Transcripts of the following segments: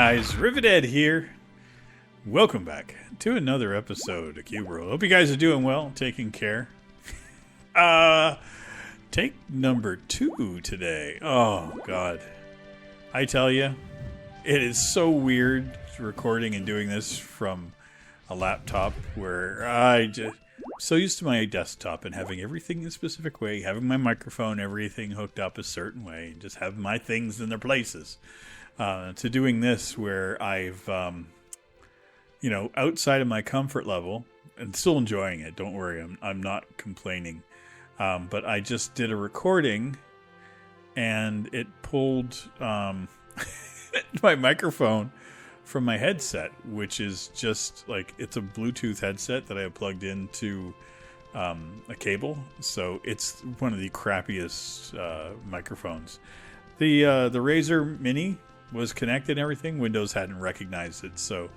guys, Rivet here. Welcome back to another episode of Cube World. Hope you guys are doing well, taking care. Take number 2 today. Oh god, I tell you, it is so weird recording and doing this from a laptop where I'm so used to my desktop and having everything in a specific way, having my microphone, everything hooked up a certain way, just have my things in their places. To doing this where I've, outside of my comfort level, and still enjoying it. Don't worry, I'm not complaining. But I just did a recording, and it pulled my microphone from my headset, which is just like, it's a Bluetooth headset that I have plugged into a cable. So it's one of the crappiest microphones. The Razer Mini was connected and everything. Windows hadn't recognized it, so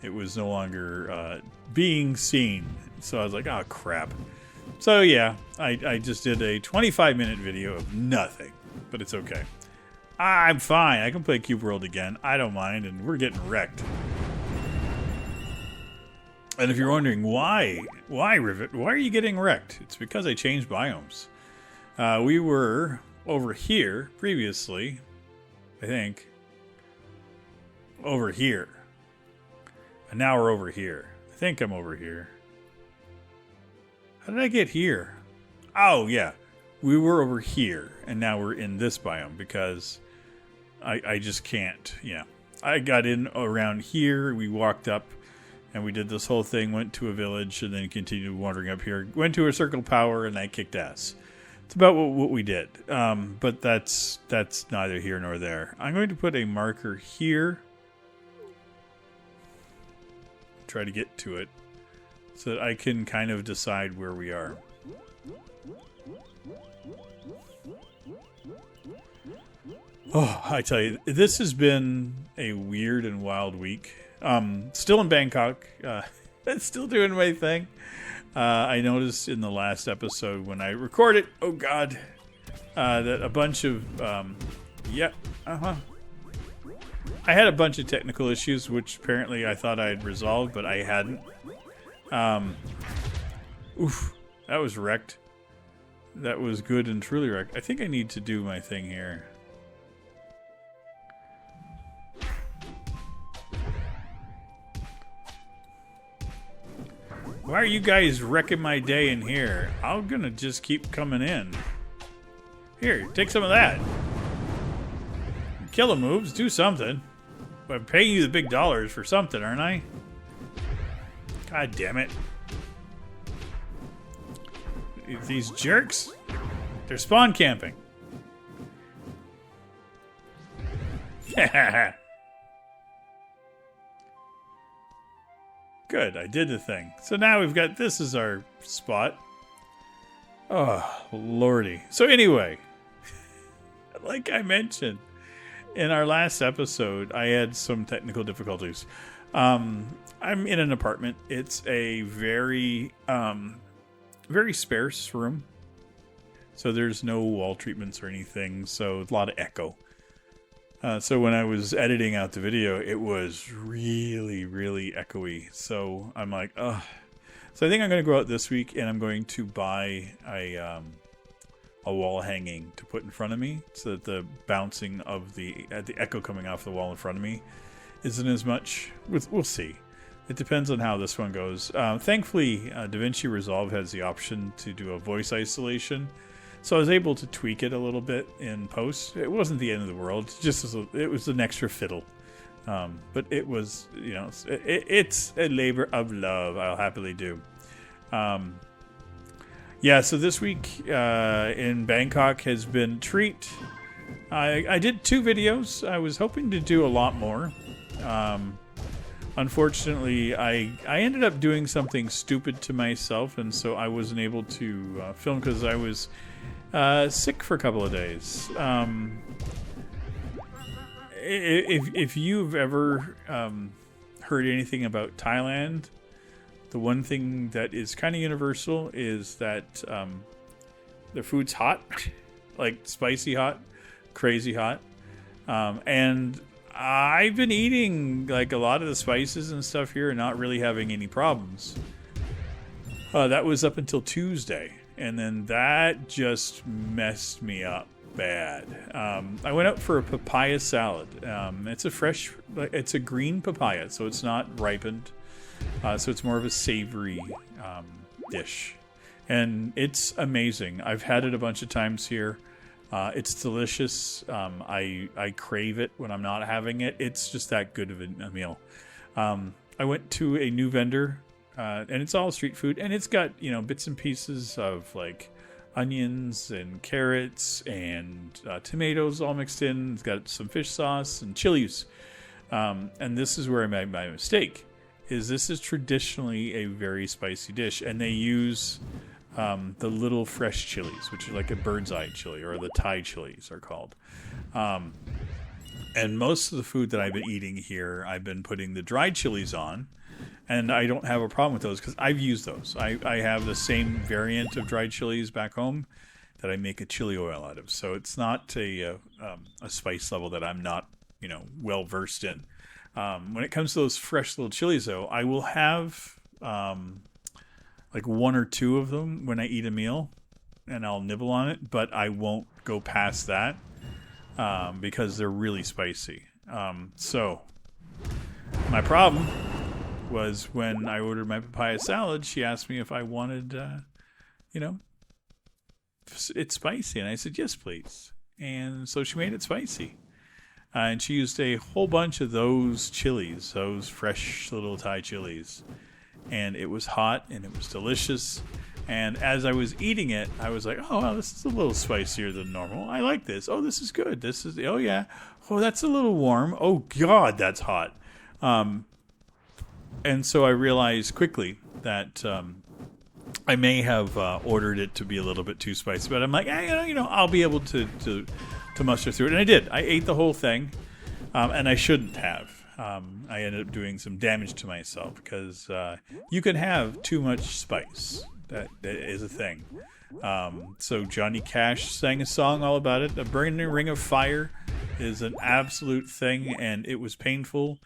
it was no longer being seen. So I was like, oh crap. So yeah, I just did a 25-minute video of nothing, but it's okay. I'm fine. I can play Cube World again. I don't mind, and we're getting wrecked. And if you're wondering why Rivet, why are you getting wrecked? It's because I changed biomes. We were over here previously, I think. Over here. And now we're over here. I think I'm over here. How did I get here? Oh, yeah. We were over here, and now we're in this biome because I just can't. Yeah. I got in around here. We walked up, and we did this whole thing, went to a village, and then continued wandering up here. Went to a circle of power, and I kicked ass. It's about what we did. But that's neither here nor there. I'm going to put a marker here. Try to get to it so that I can kind of decide where we are. Oh, I tell you, this has been a weird and wild week. Still in Bangkok, still doing my thing. I noticed in the last episode when I recorded, oh god, that a bunch of I had a bunch of technical issues, which apparently I thought I had resolved, but I hadn't. Oof, that was wrecked. That was good and truly wrecked. I think I need to do my thing here. Why are you guys wrecking my day in here? I'm gonna just keep coming in. Here, take some of that. Killer moves, do something. I'm paying you the big dollars for something, aren't I? God damn it. These jerks, they're spawn camping. Good, I did the thing. So now we've got, this is our spot. Oh, lordy. So anyway, like I mentioned, in our last episode, I had some technical difficulties. I'm in an apartment. It's a very, very sparse room. So there's no wall treatments or anything. So a lot of echo. So when I was editing out the video, it was really, really echoey. So I'm like, ugh. So I think I'm going to go out this week and I'm going to buy a wall hanging to put in front of me so that the bouncing of the echo coming off the wall in front of me isn't as much. We'll see. It depends on how this one goes. Thankfully, DaVinci Resolve has the option to do a voice isolation, so I was able to tweak it a little bit in post. It wasn't the end of the world. It was an extra fiddle, but it was, it's a labor of love. I'll happily do. Yeah, so this week in Bangkok has been a treat. I did 2 videos. I was hoping to do a lot more. Unfortunately, I ended up doing something stupid to myself, and so I wasn't able to film because I was sick for a couple of days. If you've ever heard anything about Thailand, the one thing that is kind of universal is that the food's hot, like spicy hot, crazy hot. And I've been eating like a lot of the spices and stuff here and not really having any problems. That was up until Tuesday, and then that just messed me up bad. I went out for a papaya salad. It's a green papaya, so it's not ripened. So it's more of a savory dish. And it's amazing. I've had it a bunch of times here. It's delicious. I crave it when I'm not having it. It's just that good of a meal. I went to a new vendor, and it's all street food, and it's got, bits and pieces of like onions and carrots and tomatoes all mixed in. It's got some fish sauce and chilies. And this is where I made my mistake. This is traditionally a very spicy dish, and they use the little fresh chilies, which are like a bird's eye chili, or the Thai chilies are called. And most of the food that I've been eating here, I've been putting the dried chilies on, and I don't have a problem with those because I've used those. I have the same variant of dried chilies back home that I make a chili oil out of. So it's not a spice level that I'm not, well versed in. When it comes to those fresh little chilies, though, I will have like one or two of them when I eat a meal, and I'll nibble on it, but I won't go past that because they're really spicy. So my problem was when I ordered my papaya salad, she asked me if I wanted, it's spicy, and I said yes, please. And so she made it spicy. And she used a whole bunch of those chilies, those fresh little Thai chilies. And it was hot, and it was delicious. And as I was eating it, I was like, oh, well, this is a little spicier than normal. I like this. Oh, this is good. Oh, yeah. Oh, that's a little warm. Oh, God, that's hot. And so I realized quickly that I may have ordered it to be a little bit too spicy. But I'm like, I'll be able to muster through it. And I did. I ate the whole thing, and I shouldn't have. I ended up doing some damage to myself because you can have too much spice. That is a thing. So Johnny Cash sang a song all about it. A burning ring of fire is an absolute thing, and it was painful.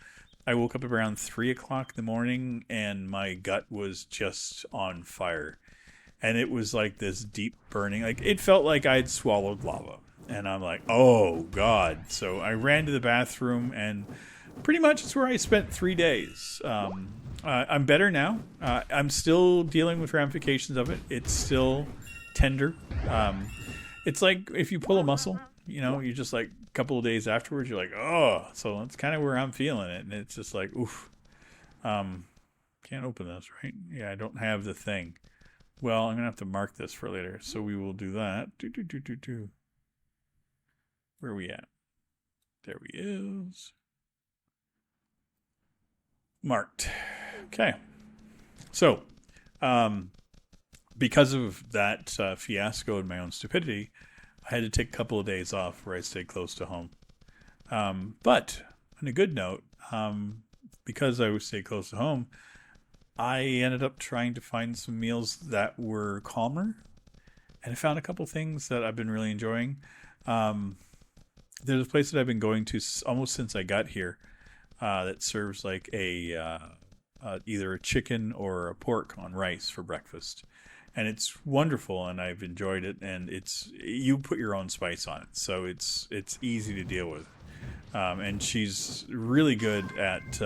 I woke up around 3 o'clock in the morning, and my gut was just on fire. And it was like this deep burning. Like, it felt like I'd swallowed lava. And I'm like, oh, God. So I ran to the bathroom, and pretty much it's where I spent 3 days. I'm better now. I'm still dealing with ramifications of it. It's still tender. It's like if you pull a muscle, you just like a couple of days afterwards, you're like, oh. So that's kind of where I'm feeling it. And it's just like, oof. Can't open this, right? Yeah, I don't have the thing. Well, I'm going to have to mark this for later. So we will do that. Where are we at? There he is. Marked. Okay. So, because of that fiasco and my own stupidity, I had to take a couple of days off where I stayed close to home. But on a good note, because I would stay close to home, I ended up trying to find some meals that were calmer, and I found a couple things that I've been really enjoying. There's a place that I've been going to almost since I got here that serves like either a chicken or a pork on rice for breakfast. And it's wonderful, and I've enjoyed it, and you put your own spice on it, so it's easy to deal with. And she's really good at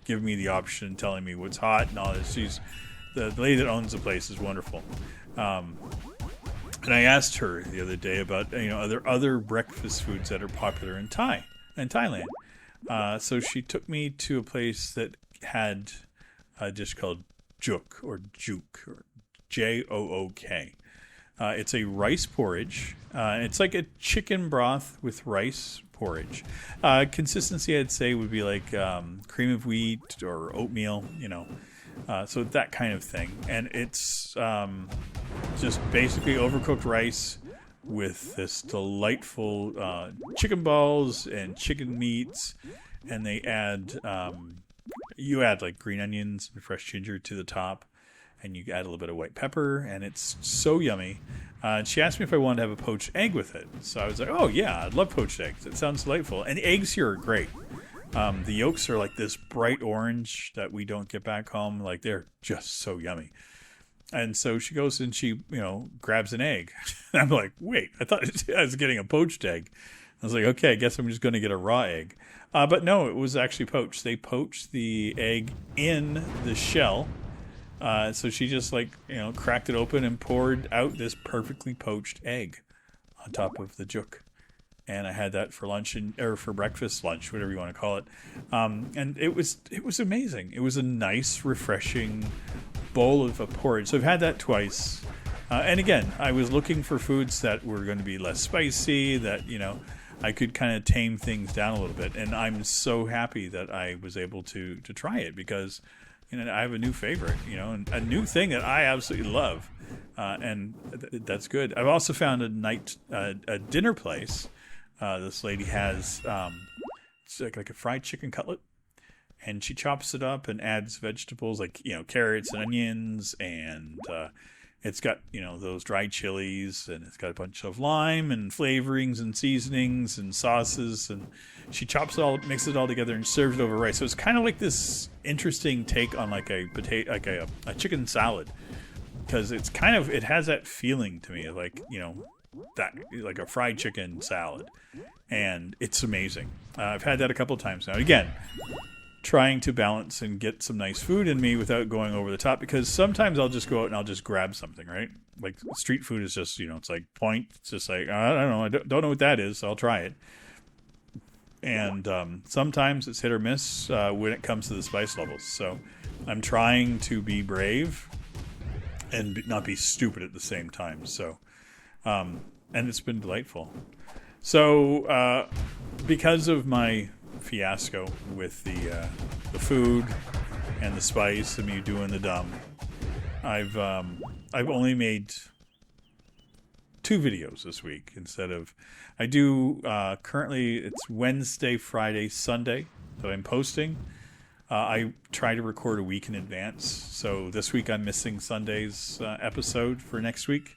giving me the option, telling me what's hot and all this. The lady that owns the place is wonderful. And I asked her the other day about are there other breakfast foods that are popular in Thailand. So she took me to a place that had a dish called juk or Jook. It's a rice porridge. It's like a chicken broth with rice porridge. Consistency, I'd say, would be like cream of wheat or oatmeal, so that kind of thing. And it's just basically overcooked rice with this delightful chicken balls and chicken meats. And they add, you add like green onions and fresh ginger to the top. and you add a little bit of white pepper, and it's so yummy. And she asked me if I wanted to have a poached egg with it. So I was like, oh, yeah, I'd love poached eggs. It sounds delightful. And the eggs here are great. The yolks are like this bright orange that we don't get back home. Like, they're just so yummy. And so she goes and she, grabs an egg. I'm like, wait, I thought I was getting a poached egg. I was like, okay, I guess I'm just going to get a raw egg. But no, it was actually poached. They poached the egg in the shell. So she just cracked it open and poured out this perfectly poached egg on top of the juk. And I had that for lunch or for breakfast, lunch, whatever you want to call it. And it was amazing. It was a nice, refreshing bowl of a porridge. So I've had that twice. And again, I was looking for foods that were going to be less spicy, that, I could kind of tame things down a little bit. And I'm so happy that I was able to try it because, I have a new favorite, and a new thing that I absolutely love. And that's good. I've also found a dinner place. This lady has it's like a fried chicken cutlet, and she chops it up and adds vegetables like carrots and onions, and it's got those dried chilies, and it's got a bunch of lime and flavorings and seasonings and sauces, and she chops it all, mixes it all together, and serves it over rice. So it's kind of like this interesting take on like a potato, like a chicken salad, because it has that feeling to me, like that like a fried chicken salad, and it's amazing. I've had that a couple of times now. Again, trying to balance and get some nice food in me without going over the top, because sometimes I'll just go out and I'll just grab something, right? Like street food is just it's like point. It's just like I don't know, I don't know what that is, so I'll try it. And sometimes it's hit or miss when it comes to the spice levels. So I'm trying to be brave and not be stupid at the same time. So. And it's been delightful. So, because of my fiasco with the food and the spice and me doing the dumb, I've only made 2 videos this week instead of I do currently it's Wednesday, Friday, Sunday that I'm posting. I try to record a week in advance, so this week I'm missing Sunday's episode for next week.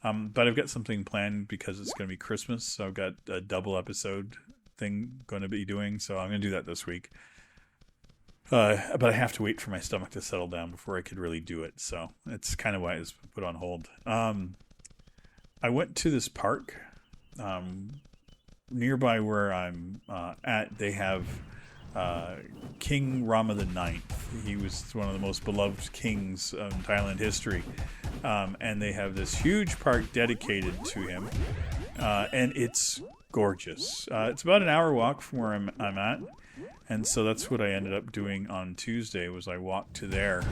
But I've got something planned because it's going to be Christmas, so I've got a double episode thing going to be doing, so I'm going to do that this week. But I have to wait for my stomach to settle down before I could really do it, so it's kind of why it's put on hold. I went to this park nearby where I'm at. They have King Rama IX. He was one of the most beloved kings in Thailand history. And they have this huge park dedicated to him. And it's gorgeous. It's about an hour walk from where I'm at. And so that's what I ended up doing on Tuesday was I walked to there.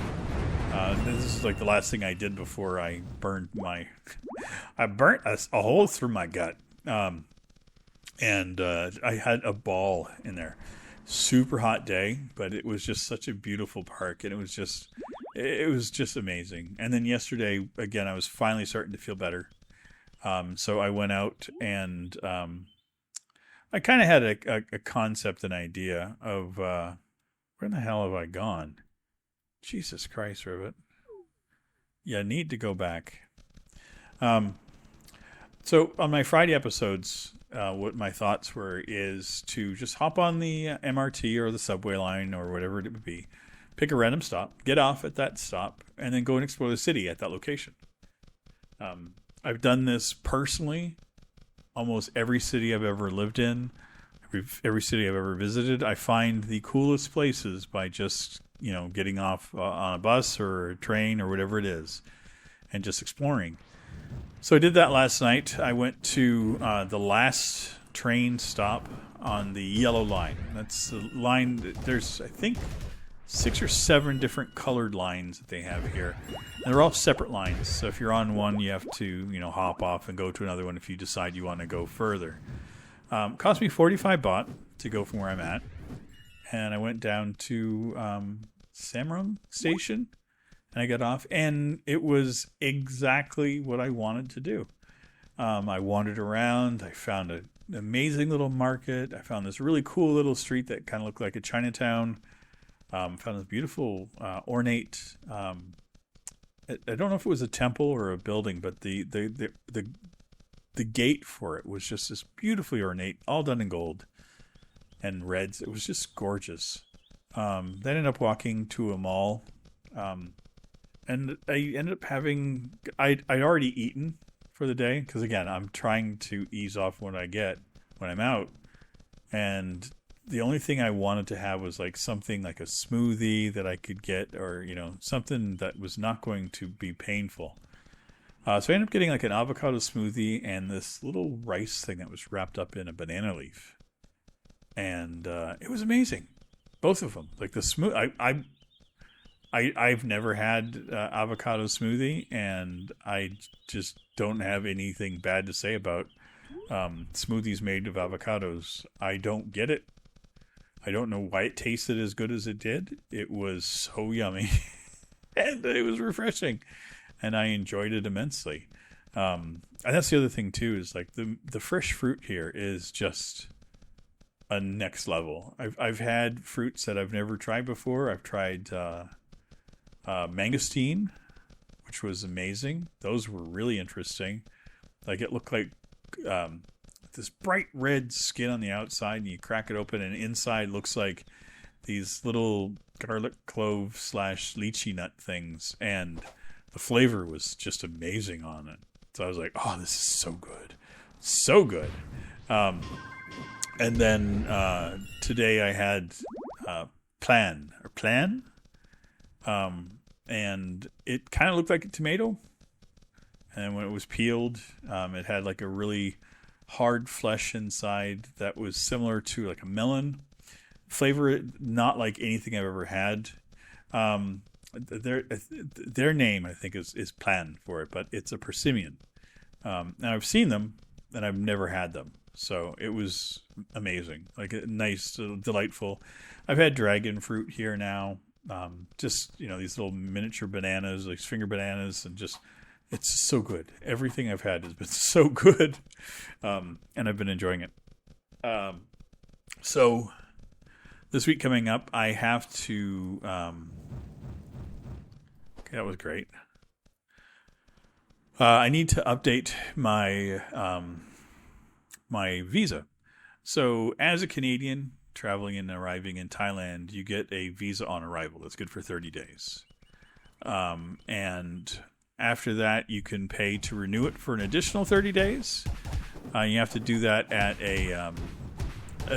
This is like the last thing I did before I burned I burnt a hole through my gut. And I had a ball in there. Super hot day, but it was just such a beautiful park, and it was just amazing. And then yesterday, again, I was finally starting to feel better. So I went out and I kind of had a concept, an idea of where the hell have I gone? Jesus Christ, Rivet. Yeah, I need to go back. So on my Friday episodes, what my thoughts were is to just hop on the MRT or the subway line or whatever it would be, pick a random stop, get off at that stop, and then go and explore the city at that location. I've done this personally. Almost every city I've ever lived in, every city I've ever visited, I find the coolest places by just, getting off on a bus or a train or whatever it is and just exploring. So I did that last night. I went to the last train stop on the yellow line. That's the line. There's, I think, 6 or 7 different colored lines that they have here. And they're all separate lines. So if you're on one, you have to, hop off and go to another one if you decide you want to go further. Cost me 45 baht to go from where I'm at. And I went down to Samrung Station. And I got off, and it was exactly what I wanted to do. I wandered around. I found an amazing little market. I found this really cool little street that kind of looked like a Chinatown. Found this beautiful, ornate I don't know if it was a temple or a building, but the gate for it was just this beautifully ornate, all done in gold and reds. It was just gorgeous. Then ended up walking to a mall, and I ended up having I'd already eaten for the day because again I'm trying to ease off when I'm out, and the only thing I wanted to have was like something like a smoothie that I could get, or something that was not going to be painful. So I ended up getting like an avocado smoothie and this little rice thing that was wrapped up in a banana leaf, and it was amazing. Both of them, like the smooth. I've never had avocado smoothie, and I just don't have anything bad to say about smoothies made of avocados. I don't get it. I don't know why it tasted as good as it did. It was so yummy, and it was refreshing, and I enjoyed it immensely. And that's the other thing too, is like the fresh fruit here is just a next level. I've had fruits that I've never tried before. I've tried mangosteen, which was amazing. Those were really interesting. Like it looked like this bright red skin on the outside, and you crack it open, and inside looks like these little garlic clove / lychee nut things, and the flavor was just amazing on it. So I was like, oh, this is so good. So good. And then today I had plan, and it kind of looked like a tomato. And when it was peeled, it had like a really hard flesh inside that was similar to like a melon flavor, not like anything I've ever had. Their name I think is plan for it, but it's a persimmon. And I've seen them, and I've never had them. So it was amazing, like a nice, delightful. I've had dragon fruit here now. Just, these little miniature bananas, like finger bananas, and just, it's so good. Everything I've had has been so good. And I've been enjoying it. So this week coming up, I have to, okay, that was great. I need to update my, my visa. So as a Canadian traveling and arriving in Thailand, you get a visa on arrival that's good for 30 days. And after that, you can pay to renew it for an additional 30 days. You have to do that at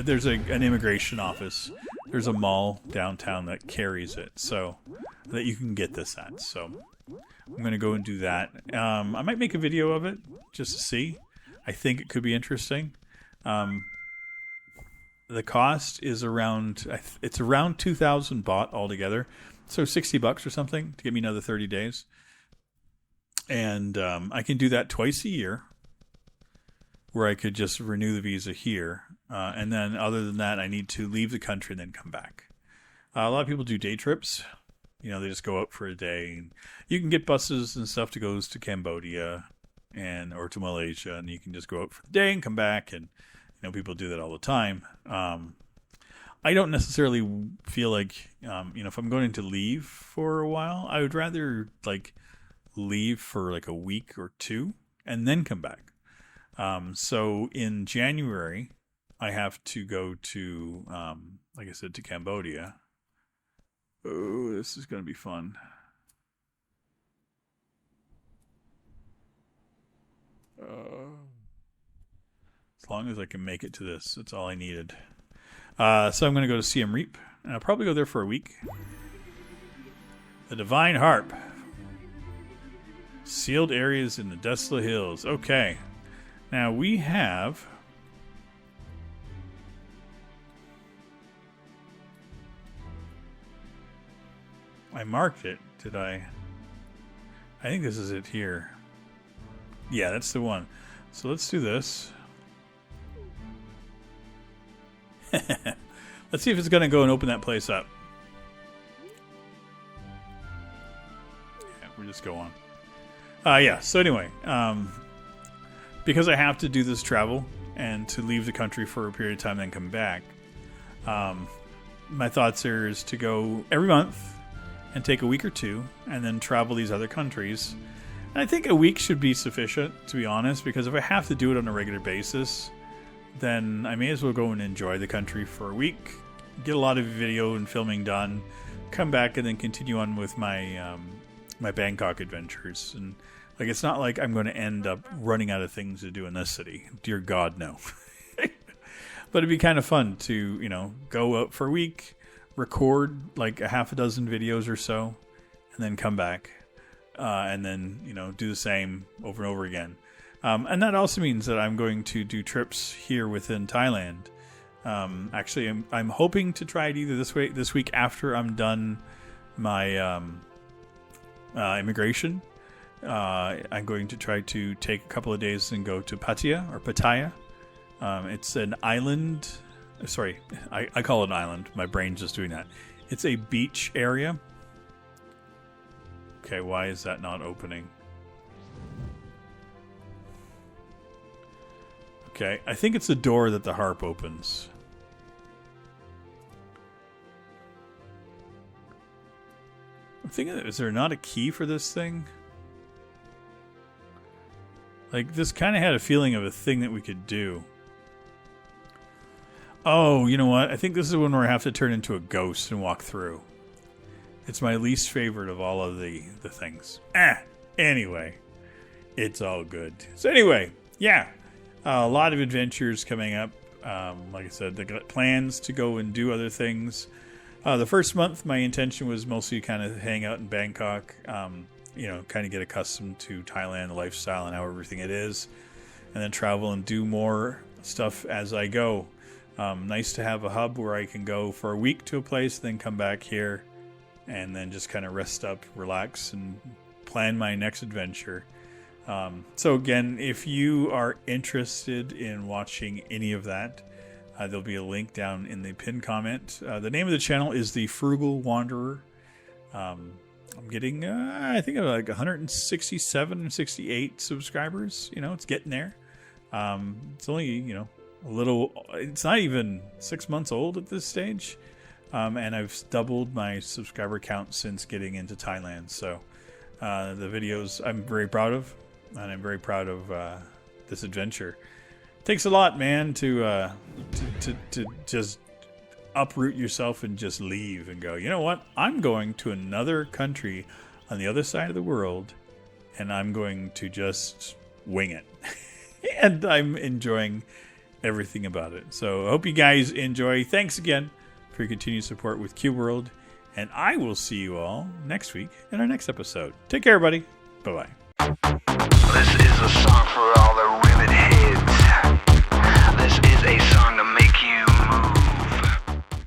there's an immigration office. There's a mall downtown that carries it, so that you can get this at. So I'm going to go and do that. I might make a video of it just to see. I think it could be interesting. The cost is around 2,000 baht altogether, so $60 or something to get me another 30 days. And I can do that twice a year, where I could just renew the visa here, and then other than that, I need to leave the country and then come back. A lot of people do day trips. They just go out for a day. You can get buses and stuff to go to Cambodia or to Malaysia, and you can just go out for the day and come back, and people do that all the time. I don't necessarily feel like if I'm going to leave for a while, I would rather like leave for like a week or two and then come back. So in January, I have to go to like I said, to Cambodia. Oh, this is going to be fun. As long as I can make it to this, that's all I needed. So I'm going to go to Siem Reap, and I'll probably go there for a week. The Divine Harp. Sealed areas in the Desolate Hills. Okay. Now we have... I marked it, did I? I think this is it here. Yeah, that's the one. So let's do this. Let's see if it's going to go and open that place up. Yeah, we'll just go on. Yeah, so anyway, because I have to do this travel and to leave the country for a period of time and then come back, my thoughts are is to go every month and take a week or two and then travel these other countries. And I think a week should be sufficient, to be honest, because if I have to do it on a regular basis, then I may as well go and enjoy the country for a week, get a lot of video and filming done, come back and then continue on with my my Bangkok adventures. And like, it's not like I'm going to end up running out of things to do in this city. Dear God, no. But it'd be kind of fun to, you know, go out for a week, record like a half a dozen videos or so, and then come back, and then, you know, do the same over and over again. And that also means that I'm going to do trips here within Thailand. Actually, I'm hoping to try it either this week after I'm done my immigration. I'm going to try to take a couple of days and go to Pattaya. It's an island. Sorry, I call it an island. My brain's just doing that. It's a beach area. Okay, why is that not opening? Okay, I think it's the door that the harp opens. I'm thinking, is there not a key for this thing? Like, this kind of had a feeling of a thing that we could do. Oh, you know what? I think this is one where I have to turn into a ghost and walk through. It's my least favorite of all of the things. Anyway. It's all good. So anyway, yeah. A lot of adventures coming up. Like I said, they got plans to go and do other things. The first month, my intention was mostly kind of hang out in Bangkok. You know, kind of get accustomed to Thailand, the lifestyle, and how everything it is. And then travel and do more stuff as I go. Nice to have a hub where I can go for a week to a place, then come back here, and then just kind of rest up, relax, and plan my next adventure. So again, if you are interested in watching any of that, there'll be a link down in the pinned comment. The name of the channel is The Frugal Wanderer. I'm getting, I think, like 167 or 68 subscribers. You know, it's getting there. It's only, you know, a little, it's not even 6 months old at this stage. And I've doubled my subscriber count since getting into Thailand. So the videos I'm very proud of, and I'm very proud of this adventure. It takes a lot, man, to just uproot yourself and just leave and go, you know what? I'm going to another country on the other side of the world, and I'm going to just wing it. And I'm enjoying everything about it. So I hope you guys enjoy. Thanks again for your continued support with Cube World, and I will see you all next week in our next episode. Take care, everybody. Bye-bye. This is a song for all the